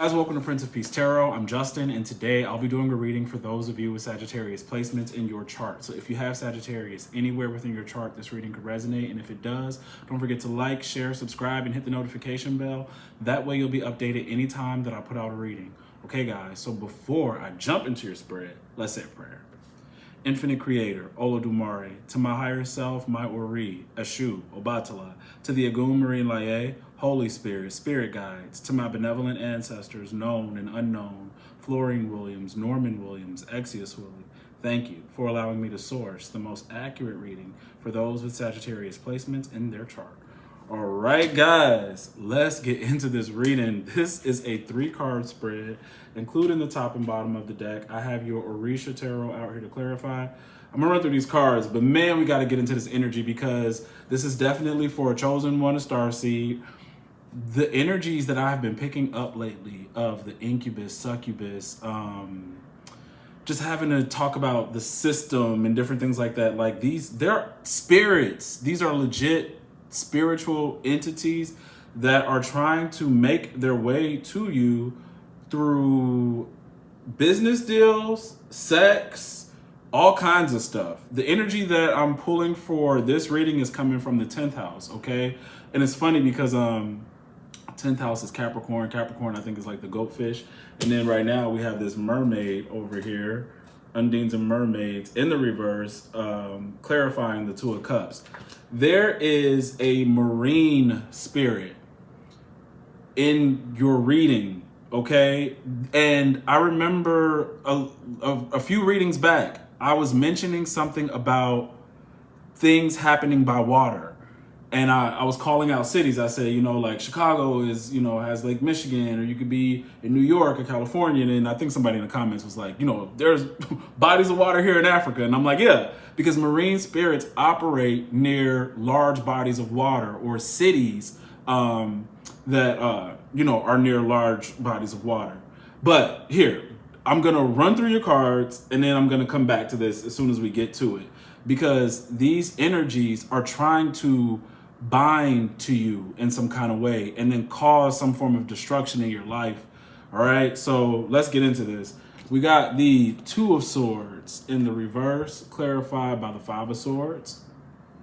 Guys, welcome to Prince of Peace Tarot. I'm Justin, and today I'll be doing a reading for those of you with Sagittarius placements in your chart. So if you have Sagittarius anywhere within your chart, this reading could resonate. And if it does, don't forget to like, share, subscribe, and hit the notification bell. That way you'll be updated anytime that I put out a reading. Okay, guys, so before I jump into your spread, let's say a prayer. Infinite Creator, Olodumare, to my higher self, my Ori, Eshu, Obatala, to the Agum Marine Laye, Holy Spirit, Spirit Guides, to my benevolent ancestors, known and unknown, Florine Williams, Norman Williams, Exius Willie, thank you for allowing me to source the most accurate reading for those with Sagittarius placements in their chart. All right, guys, let's get into this reading. This is a 3-card spread, including the top and bottom of the deck. I have your Orisha Tarot out here to clarify. I'm gonna run through these cards, but man, we gotta get into this energy because this is definitely for a chosen one, a starseed. The energies that I've been picking up lately of the incubus, succubus, just having to talk about the system and different things like that. Like they're spirits. These are legit spiritual entities that are trying to make their way to you through business deals, sex, all kinds of stuff. The energy that I'm pulling for this reading is coming from the 10th house, okay? And it's funny because 10th house is Capricorn. Capricorn, I think, is like the goatfish. And then right now we have this mermaid over here, Undines and Mermaids in the reverse, clarifying the Two of Cups. There is a marine spirit in your reading, okay? And I remember a few readings back, I was mentioning something about things happening by water. And I was calling out cities. I said, like Chicago is, has Lake Michigan, or you could be in New York or California. And I think somebody in the comments was like, there's bodies of water here in Africa. And I'm like, yeah, because marine spirits operate near large bodies of water or cities that, are near large bodies of water. But here, I'm going to run through your cards and then I'm going to come back to this as soon as we get to it. Because these energies are trying to bind to you in some kind of way and then cause some form of destruction in your life. All right, so let's get into this. We got the Two of Swords in the reverse, clarified by the Five of Swords.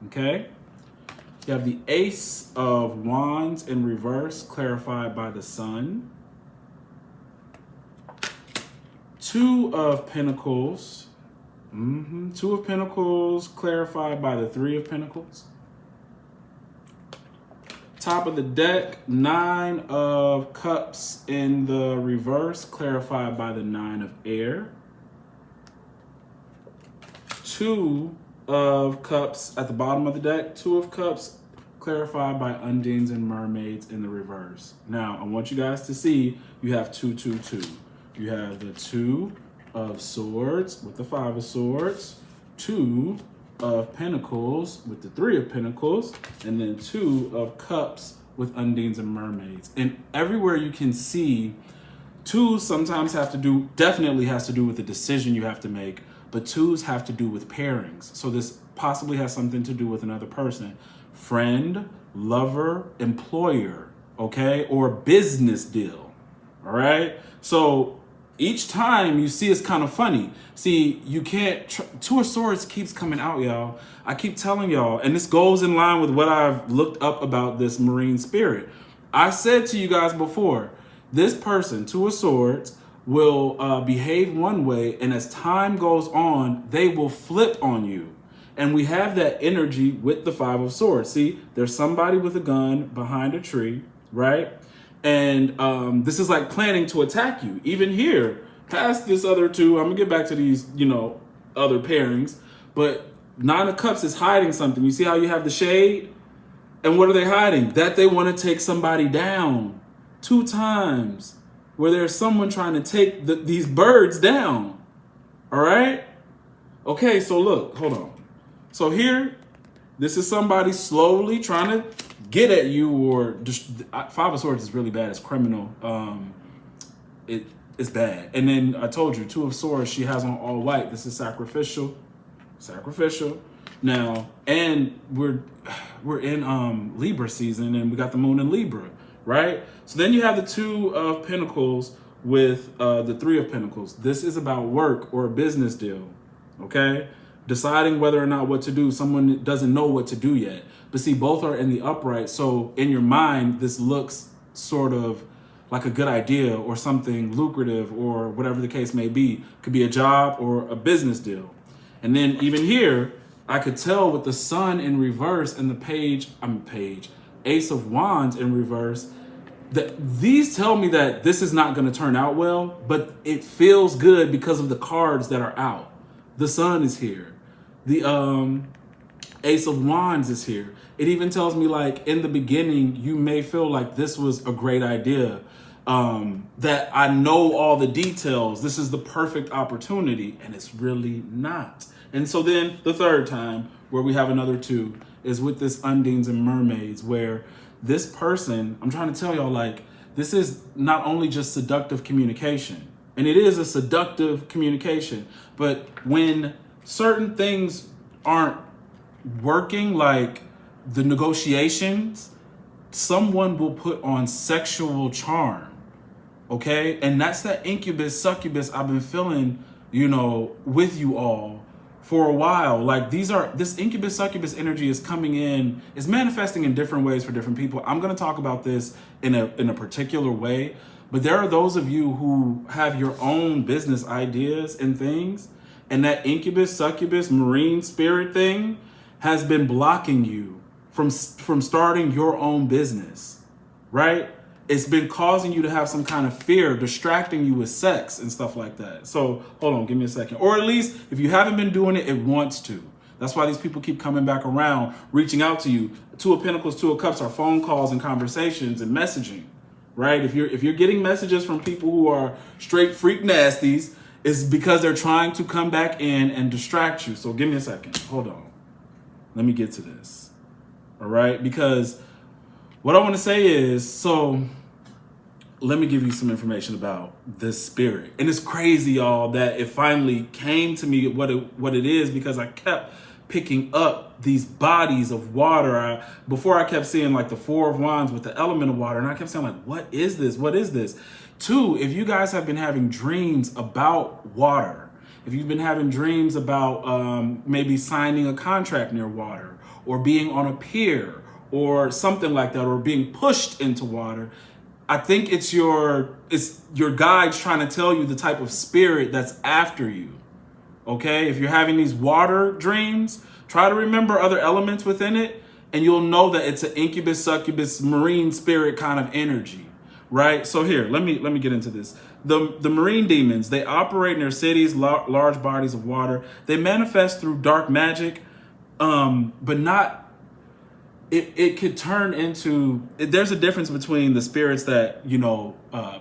Okay. You have the Ace of Wands in reverse, clarified by the Sun. Two of Pentacles. Two of Pentacles, clarified by the Three of Pentacles. Top of the deck, Nine of Cups in the reverse, clarified by the Nine of Air. Two of Cups at the bottom of the deck, Two of Cups, clarified by Undines and Mermaids in the reverse. Now, I want you guys to see you have 2, 2, 2. You have the Two of Swords with the Five of Swords, Two of Pentacles with the Three of Pentacles, and then Two of Cups with Undines and Mermaids. And everywhere you can see, twos sometimes definitely has to do with the decision you have to make, but twos have to do with pairings. So this possibly has something to do with another person, friend, lover, employer, okay, or business deal, all right? So each time you see, it's kind of funny. See, you can't, Two of Swords keeps coming out, y'all. I keep telling y'all, and this goes in line with what I've looked up about this marine spirit. I said to you guys before, this person, Two of Swords, will behave one way, and as time goes on, they will flip on you. And we have that energy with the Five of Swords. See, there's somebody with a gun behind a tree, right? And this is like planning to attack you. Even here, past this other two, I'm gonna get back to these, other pairings, but Nine of Cups is hiding something. You see how you have the shade? And what are they hiding? That they want to take somebody down 2 times, where there's someone trying to take these birds down. All right? Okay, so look, hold on. So here, this is somebody slowly trying to get at you, or Five of Swords is really bad. It's criminal. It's bad. And then I told you, Two of Swords, she has on all white. This is sacrificial. Now, and we're in Libra season, and we got the moon in Libra. right? So then you have the Two of Pentacles with the Three of Pentacles. This is about work or a business deal, okay? Deciding whether or not what to do. Someone doesn't know what to do yet. But see, both are in the upright. So in your mind, this looks sort of like a good idea or something lucrative or whatever the case may be. Could be a job or a business deal. And then even here, I could tell with the Sun in reverse and the Ace of Wands in reverse, that these tell me that this is not going to turn out well, but it feels good because of the cards that are out. The Sun is here. The Ace of Wands is here. It even tells me, like, in the beginning, you may feel like this was a great idea, that I know all the details. This is the perfect opportunity, and it's really not. And so then the third time where we have another two is with this Undines and Mermaids, where this person, I'm trying to tell y'all, like, this is not only just seductive communication, and it is a seductive communication, but when certain things aren't working, like the negotiations, someone will put on sexual charm, okay? And that's that incubus, succubus I've been feeling, with you all for a while. Like, this incubus, succubus energy is coming in, is manifesting in different ways for different people. I'm going to talk about this in a particular way, but there are those of you who have your own business ideas and things, and that incubus, succubus, marine spirit thing has been blocking you from starting your own business, right? It's been causing you to have some kind of fear, distracting you with sex and stuff like that. So hold on, give me a second. Or at least if you haven't been doing it, it wants to. That's why these people keep coming back around, reaching out to you. Two of Pentacles, Two of Cups are phone calls and conversations and messaging, right? If you're getting messages from people who are straight freak nasties, it's because they're trying to come back in and distract you. So give me a second. Hold on. Let me get to this. All right? Because what I want to say is, so let me give you some information about this spirit. And it's crazy, y'all, that it finally came to me what it is, because I kept picking up these bodies of water. Before I kept seeing like the Four of Wands with the element of water, and I kept saying, like, what is this? What is this? Two, if you guys have been having dreams about water, if you've been having dreams about maybe signing a contract near water, or being on a pier, or something like that, or being pushed into water, I think it's your guides trying to tell you the type of spirit that's after you. Okay? If you're having these water dreams, try to remember other elements within it, and you'll know that it's an incubus, succubus, marine spirit kind of energy, right? So here, let me get into this. The marine demons, they operate in their cities, large bodies of water. They manifest through dark magic, but not. It could turn into, there's a difference between the spirits that,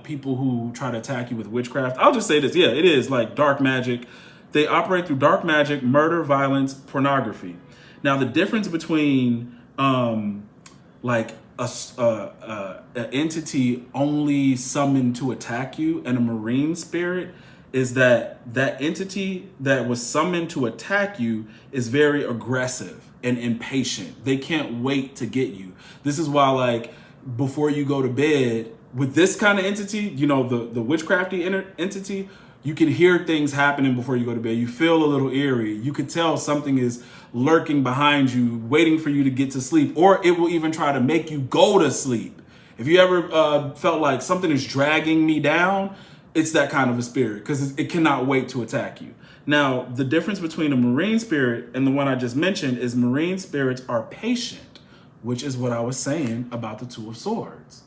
people who try to attack you with witchcraft. I'll just say this. Yeah, it is like dark magic. They operate through dark magic, murder, violence, pornography. Now, the difference between like an entity only summoned to attack you and a marine spirit is that entity that was summoned to attack you is very aggressive and impatient. They can't wait to get you. This is why, like, before you go to bed with this kind of entity, the witchcrafty entity, you can hear things happening before you go to bed. You feel a little eerie. You could tell something is lurking behind you, waiting for you to get to sleep, or it will even try to make you go to sleep. If you ever felt like something is dragging me down, it's that kind of a spirit, because it cannot wait to attack you. Now, the difference between a marine spirit and the one I just mentioned is marine spirits are patient, which is what I was saying about the Two of Swords.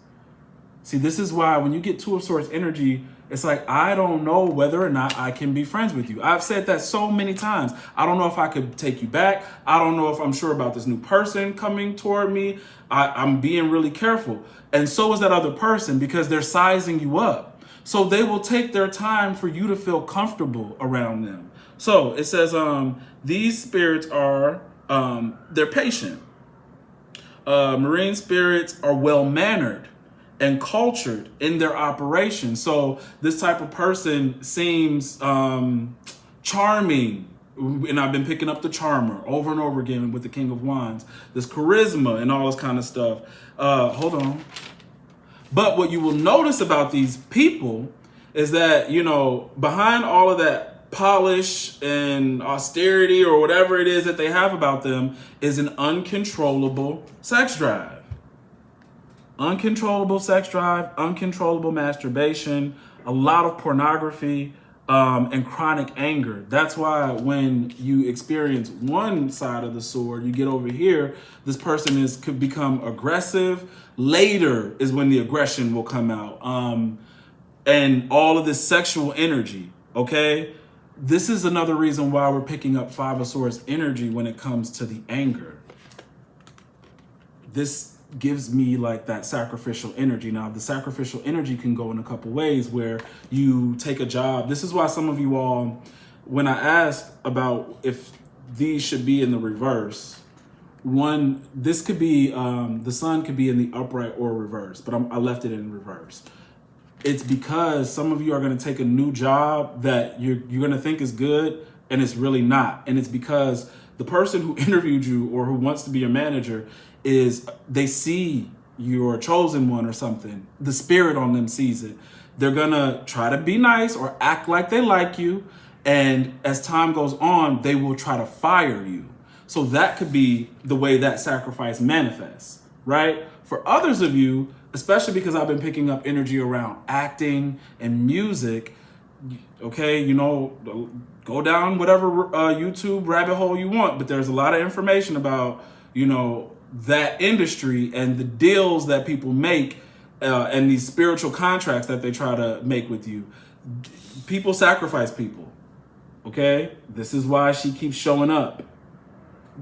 See, this is why when you get Two of Swords energy, it's like, I don't know whether or not I can be friends with you. I've said that so many times. I don't know if I could take you back. I don't know if I'm sure about this new person coming toward me. I'm being really careful. And so is that other person, because they're sizing you up. So they will take their time for you to feel comfortable around them. So it says these spirits are, they're patient. Marine spirits are well-mannered and cultured in their operation. So this type of person seems charming. And I've been picking up the charmer over and over again with the King of Wands. This charisma and all this kind of stuff. Hold on. But what you will notice about these people is that, you know, behind all of that polish and austerity or whatever it is that they have about them is an uncontrollable sex drive. Uncontrollable sex drive, uncontrollable masturbation, a lot of pornography, and chronic anger. That's why when you experience one side of the sword, you get over here, this person could become aggressive. Later is when the aggression will come out. And all of this sexual energy, okay? This is another reason why we're picking up Five of Swords energy when it comes to the anger. This gives me like that sacrificial energy. Now, the sacrificial energy can go in a couple ways where you take a job. This is why some of you all, when I asked about if these should be in the reverse, one, this could be, the sun could be in the upright or reverse, but I left it in reverse. It's because some of you are going to take a new job that you're going to think is good and it's really not. And it's because the person who interviewed you or who wants to be your manager they see you're a chosen one or something. The spirit on them sees it. They're going to try to be nice or act like they like you. And as time goes on, they will try to fire you. So that could be the way that sacrifice manifests, right? For others of you, especially because I've been picking up energy around acting and music, okay, you know, go down whatever YouTube rabbit hole you want, but there's a lot of information about, you know, that industry and the deals that people make and these spiritual contracts that they try to make with you. People sacrifice people, okay? This is why she keeps showing up.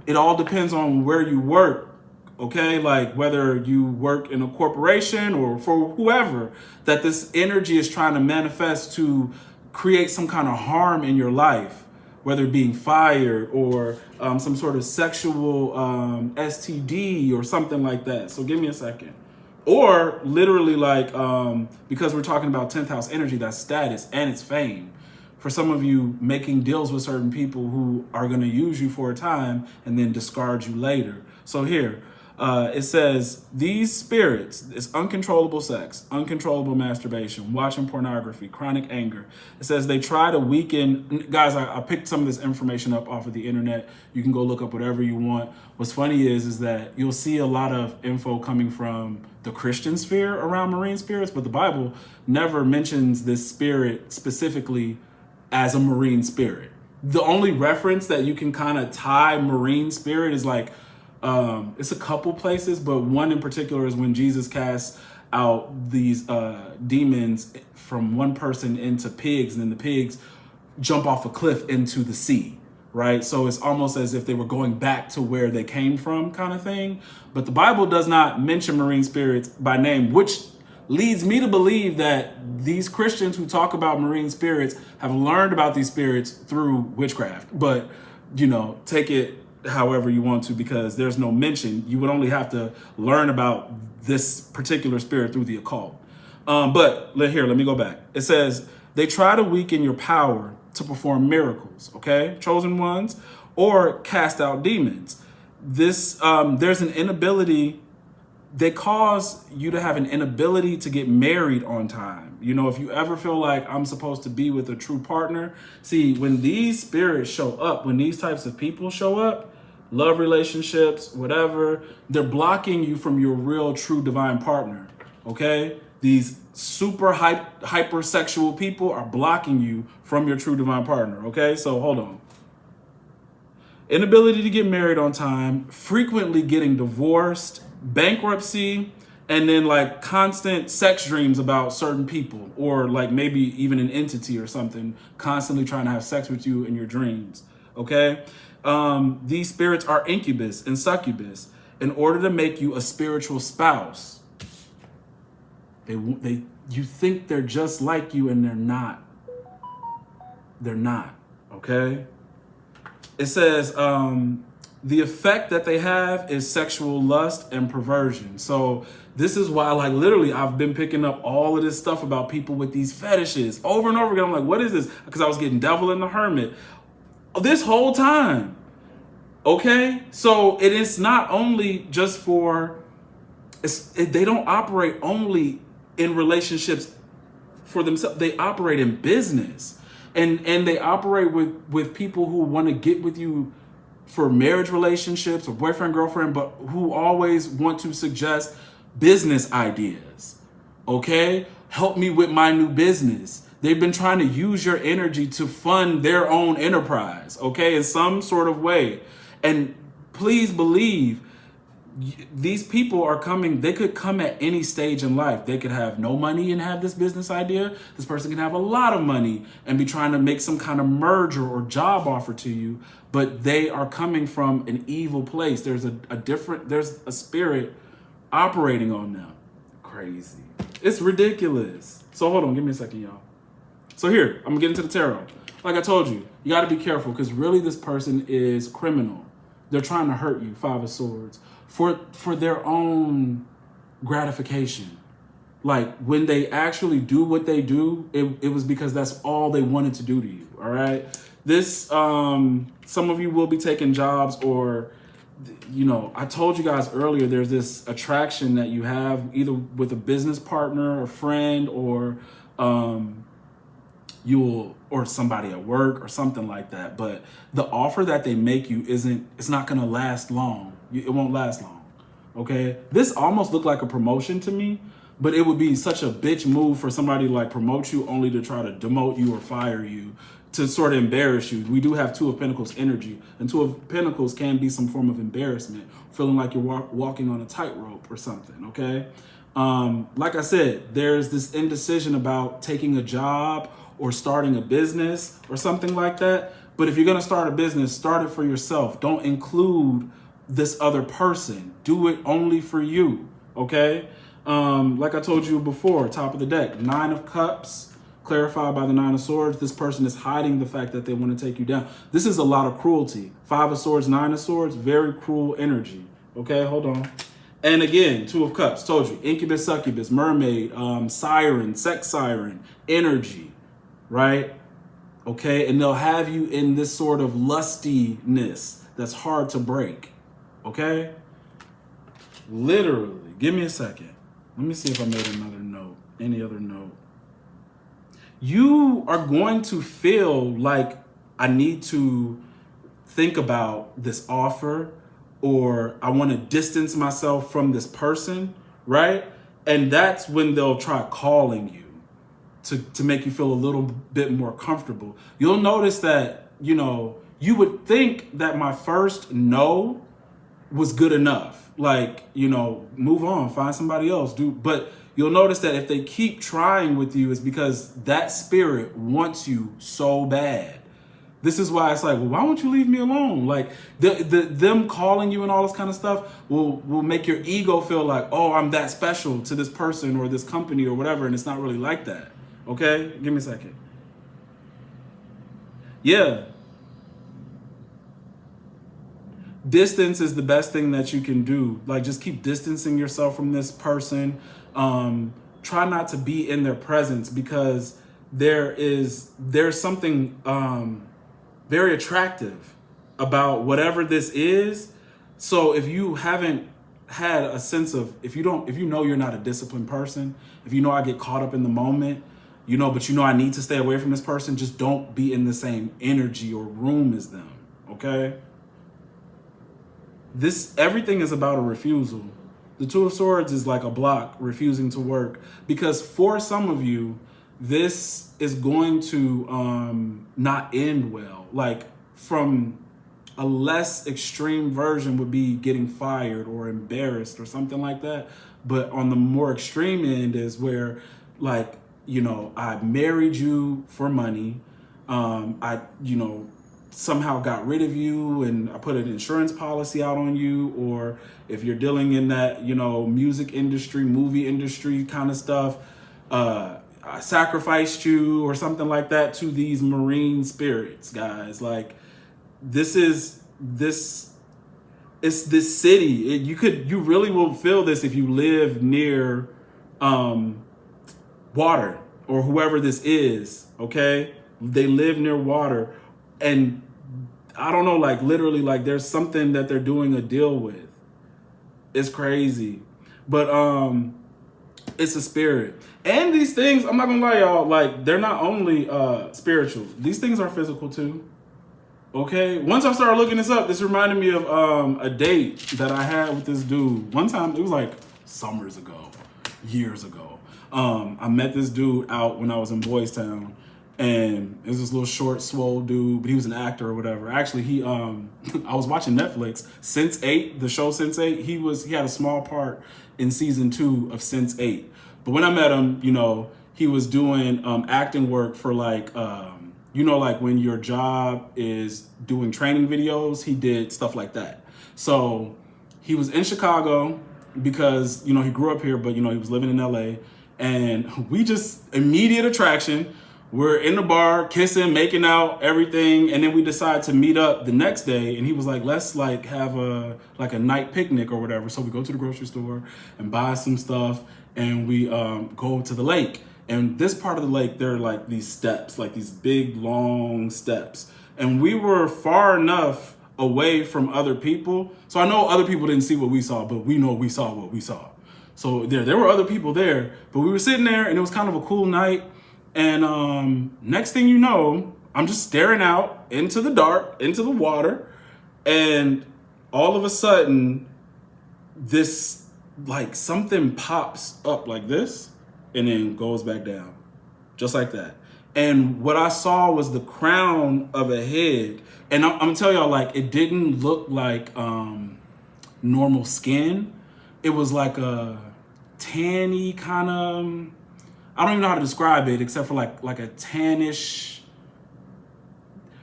It all depends on where you work, okay? Like whether you work in a corporation or for whoever, that this energy is trying to manifest to create some kind of harm in your life, whether being fired or some sort of sexual STD or something like that. So give me a second. Or literally like, because we're talking about 10th house energy, that's status and it's fame. For some of you, making deals with certain people who are going to use you for a time and then discard you later. So here, it says, these spirits, it's uncontrollable sex, uncontrollable masturbation, watching pornography, chronic anger. It says they try to weaken, guys, I picked some of this information up off of the internet. You can go look up whatever you want. What's funny is that you'll see a lot of info coming from the Christian sphere around marine spirits, but the Bible never mentions this spirit specifically as a marine spirit. The only reference that you can kind of tie marine spirit is like, it's a couple places, but one in particular is when Jesus casts out these demons from one person into pigs, and then the pigs jump off a cliff into the sea, right? So it's almost as if they were going back to where they came from, kind of thing. But the Bible does not mention marine spirits by name, which leads me to believe that these Christians who talk about marine spirits have learned about these spirits through witchcraft. But, you know, take it however you want to, because there's no mention. You would only have to learn about this particular spirit through the occult. But here, let me go back. It says they try to weaken your power to perform miracles, okay? Chosen ones, or cast out demons. This, there's an inability. They cause you to have an inability to get married on time. You know, if you ever feel like I'm supposed to be with a true partner, see, when these spirits show up, when these types of people show up, love relationships, whatever, they're blocking you from your real, true, divine partner, okay? These super hypersexual people are blocking you from your true divine partner, okay? So hold on. Inability to get married on time, frequently getting divorced, bankruptcy, and then like constant sex dreams about certain people, or like maybe even an entity or something constantly trying to have sex with you in your dreams, okay? These spirits are incubus and succubus in order to make you a spiritual spouse. You think they're just like you, and they're not. They're not, okay? It says the effect that they have is sexual lust and perversion. So this is why, like, literally, I've been picking up all of this stuff about people with these fetishes over and over again. I'm like, what is this? Because I was getting Devil and the Hermit this whole time. Okay? So it is not only just for, they don't operate only in relationships for themselves. They operate in business, and they operate with people who want to get with you for marriage relationships or boyfriend, girlfriend, but who always want to suggest business ideas. Okay? Help me with my new business. They've been trying to use your energy to fund their own enterprise, okay, in some sort of way. And please believe, these people are coming. They could come at any stage in life. They could have no money and have this business idea. This person can have a lot of money and be trying to make some kind of merger or job offer to you, but they are coming from an evil place. There's there's a spirit operating on them. Crazy. It's ridiculous. So hold on, give me a second, y'all. So here, I'm gonna get into the tarot. Like I told you, you gotta be careful, because really this person is criminal. They're trying to hurt you, Five of Swords, for their own gratification. Like when they actually do what they do, it was because that's all they wanted to do to you, all right? This, some of you will be taking jobs, or, you know, I told you guys earlier, there's this attraction that you have either with a business partner or friend, or or somebody at work or something like that. But the offer that they make you it's not gonna last long. It won't last long, okay? This almost looked like a promotion to me, but it would be such a bitch move for somebody to like promote you only to try to demote you or fire you, to sort of embarrass you. We do have Two of Pentacles energy, and Two of Pentacles can be some form of embarrassment, feeling like you're walking on a tightrope or something, okay? Like I said, there's this indecision about taking a job or starting a business or something like that. But if you're gonna start a business, start it for yourself. Don't include this other person. Do it only for you, okay? Like I told you before, top of the deck, Nine of Cups, clarified by the Nine of Swords. This person is hiding the fact that they want to take you down. This is a lot of cruelty. Five of Swords, Nine of Swords, very cruel energy, okay? Hold on. And again, Two of Cups, told you, incubus, succubus, mermaid, siren, sex siren, energy, right? Okay, and they'll have you in this sort of lustiness that's hard to break, okay? Literally, give me a second. Let me see if I made another note, any other note. You are going to feel like I need to think about this offer, or I want to distance myself from this person, right? And that's when they'll try calling you to make you feel a little bit more comfortable. You'll notice that, you know, you would think that my first no was good enough. Like, you know, move on, find somebody else, but you'll notice that if they keep trying with you, it's because that spirit wants you so bad. This is why it's like, well, why won't you leave me alone? Like them calling you and all this kind of stuff will make your ego feel like, oh, I'm that special to this person or this company or whatever. And it's not really like that. Okay, give me a second. Yeah. Distance is the best thing that you can do. Like, just keep distancing yourself from this person. Try not to be in their presence, because there's something very attractive about whatever this is. So if you haven't had a sense of, if you know you're not a disciplined person, if you know I get caught up in the moment, you know, but you know I need to stay away from this person, just don't be in the same energy or room as them, okay? Everything is about a refusal. The Two of Swords is like a block refusing to work, because for some of you, this is going to not end well. Like, from a less extreme version would be getting fired or embarrassed or something like that. But on the more extreme end is where, like, you know, I married you for money. I, you know, somehow got rid of you and I put an insurance policy out on you. Or if you're dealing in that, you know, music industry, movie industry kind of stuff, I sacrificed you or something like that to these marine spirits, guys. Like, it's this city. You really will feel this if you live near water, or whoever this is, okay? They live near water, and I don't know, like, literally, like, there's something that they're doing a deal with. It's crazy. But It's a spirit. And these things, I'm not gonna lie, y'all, like, they're not only spiritual. These things are physical too. Okay? Once I started looking this up, this reminded me of a date that I had with this dude. One time, it was like summers ago, years ago. I met this dude out when I was in Boys Town. And it was this little short, swole dude, but he was an actor or whatever. Actually, he I was watching Netflix, Sense8, the show Sense8. He had a small part in season 2 of Sense8. But when I met him, you know, he was doing acting work for like, you know, like when your job is doing training videos, he did stuff like that. So he was in Chicago because, you know, he grew up here, but, you know, he was living in LA. And we just, immediate attraction. We're in the bar, kissing, making out, everything, and then we decide to meet up the next day. And he was like, "Let's like have a night picnic or whatever." So we go to the grocery store and buy some stuff, and we go to the lake. And this part of the lake, there are like these steps, like these big long steps. And we were far enough away from other people, so I know other people didn't see what we saw, but we know we saw what we saw. So there were other people there, but we were sitting there, and it was kind of a cool night. And next thing you know, I'm just staring out into the dark, into the water. And all of a sudden, this, like, something pops up like this and then goes back down, just like that. And what I saw was the crown of a head. And I'm gonna tell y'all, like, it didn't look like normal skin. It was like a tanny kind of, I don't even know how to describe it except for like a tannish.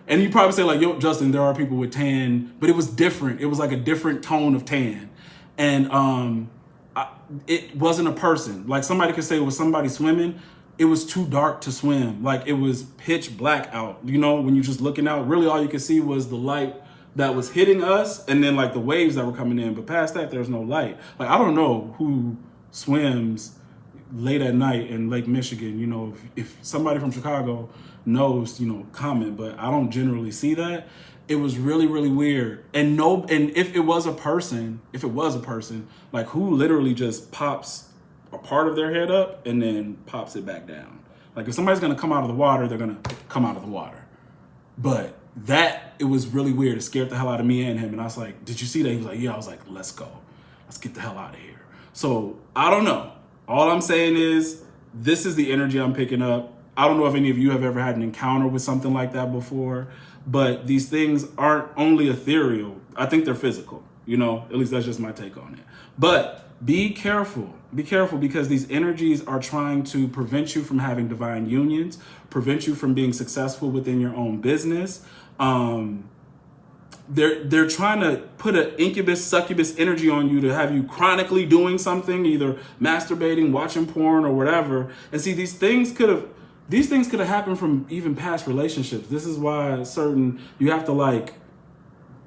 And you probably say like, "Yo, Justin, there are people with tan," but it was different. It was like a different tone of tan. And it wasn't a person. Like, somebody could say it was somebody swimming. It was too dark to swim. Like, it was pitch black out. You know, when you're just looking out, really all you could see was the light that was hitting us and then like the waves that were coming in. But past that, there's no light. Like, I don't know who swims late at night in Lake Michigan. You know, if somebody from Chicago knows, you know, comment, but I don't generally see that. It was really, really weird. And if it was a person, like, who literally just pops a part of their head up and then pops it back down. Like, if somebody's gonna come out of the water, they're gonna come out of the water. But it was really weird. It scared the hell out of me and him. And I was like, "Did you see that?" He was like, "Yeah." I was like, "Let's go. Let's get the hell out of here." So I don't know. All I'm saying is, this is the energy I'm picking up. I don't know if any of you have ever had an encounter with something like that before, but these things aren't only ethereal. I think they're physical, you know, at least that's just my take on it. But be careful because these energies are trying to prevent you from having divine unions, prevent you from being successful within your own business. They're trying to put an incubus, succubus energy on you to have you chronically doing something, either masturbating, watching porn, or whatever. And see, these things could have happened from even past relationships. This is why you have to like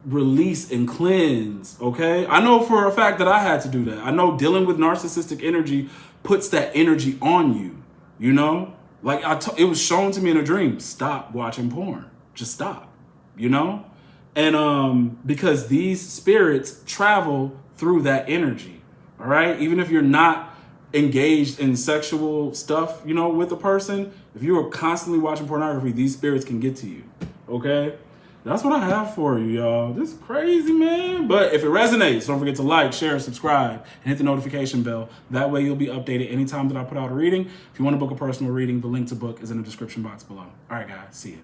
release and cleanse, okay? I know for a fact that I had to do that. I know dealing with narcissistic energy puts that energy on you, you know? Like, it was shown to me in a dream, stop watching porn. Just stop, you know? And because these spirits travel through that energy, all right? Even if you're not engaged in sexual stuff, you know, with a person, if you are constantly watching pornography, these spirits can get to you, okay? That's what I have for you, y'all. This is crazy, man. But if it resonates, don't forget to like, share, subscribe, and hit the notification bell. That way you'll be updated anytime that I put out a reading. If you want to book a personal reading, the link to book is in the description box below. All right, guys, see ya.